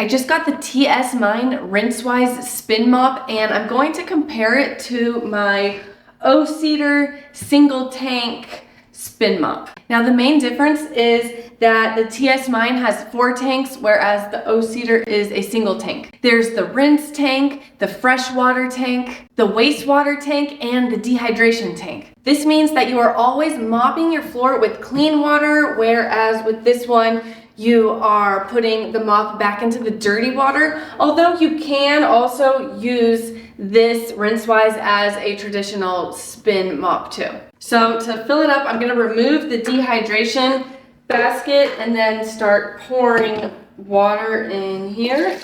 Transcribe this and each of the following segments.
I just got the Tsmine RinseWise Spin Mop, and I'm going to compare it to my Ocedar single tank spin mop. Now the main difference is that the Tsmine has 4 tanks, whereas the Ocedar is a single tank. There's the rinse tank, the freshwater tank, the wastewater tank, and the dehydration tank. This means that you are always mopping your floor with clean water, whereas with this one, you are putting the mop back into the dirty water, although you can also use this RinseWise as a traditional spin mop too. So to fill it up, I'm gonna remove the dehydration basket and then start pouring water in here.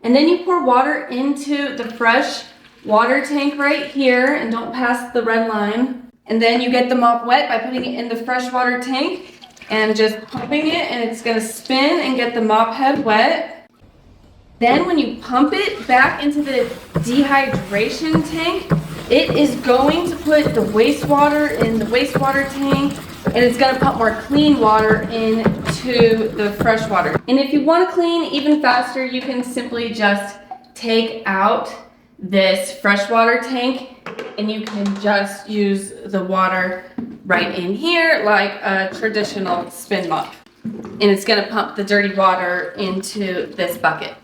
And then you pour water into the fresh water tank right here, and don't pass the red line. And then you get the mop wet by putting it in the freshwater tank and just pumping it, and it's gonna spin and get the mop head wet. Then when you pump it back into the dehydration tank, it is going to put the wastewater in the wastewater tank, and it's gonna pump more clean water into the fresh water. And if you wanna clean even faster, you can simply just take out this freshwater tank and you can just use the water right in here like a traditional spin mop. And it's gonna pump the dirty water into this bucket.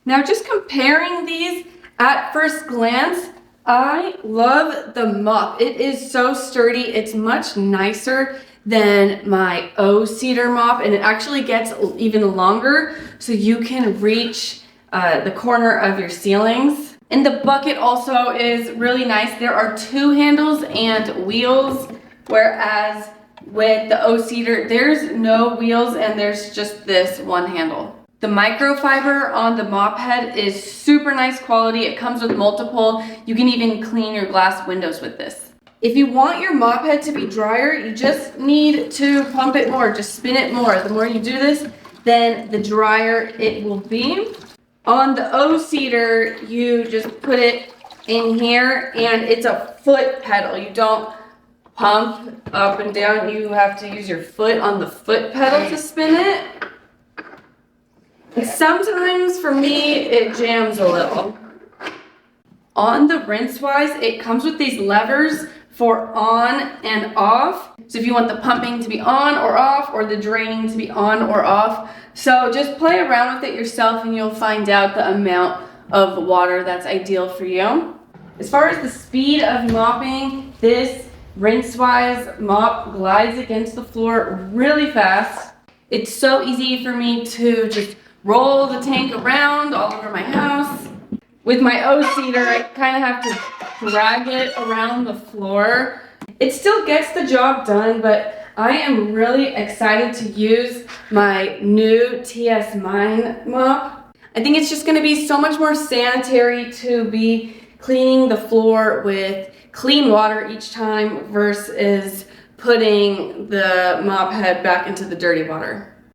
Now just comparing these at first glance, I love the mop. It is so sturdy. It's much nicer than my Ocedar mop, and it actually gets even longer so you can reach the corner of your ceilings. And the bucket also is really nice. There are 2 handles and wheels, whereas with the Ocedar, there's no wheels and there's just this one handle. The microfiber on the mop head is super nice quality. It comes with multiple. You can even clean your glass windows with this. If you want your mop head to be drier, you just need to pump it more, just spin it more. The more you do this, then the drier it will be. On the Ocedar, you just put it in here and it's a foot pedal. You don't pump up and down. You have to use your foot on the foot pedal to spin it. Sometimes for me, it jams a little. On the RinseWise, it comes with these levers for on and off. So if you want the pumping to be on or off, or the draining to be on or off. So just play around with it yourself and you'll find out the amount of water that's ideal for you. As far as the speed of mopping, this RinseWise mop glides against the floor really fast. It's so easy for me to just roll the tank around all over my house. With my Ocedar, I kind of have to drag it around the floor. It still gets the job done, but I am really excited to use my new Tsmine mop. I think it's just going to be so much more sanitary to be cleaning the floor with clean water each time versus putting the mop head back into the dirty water.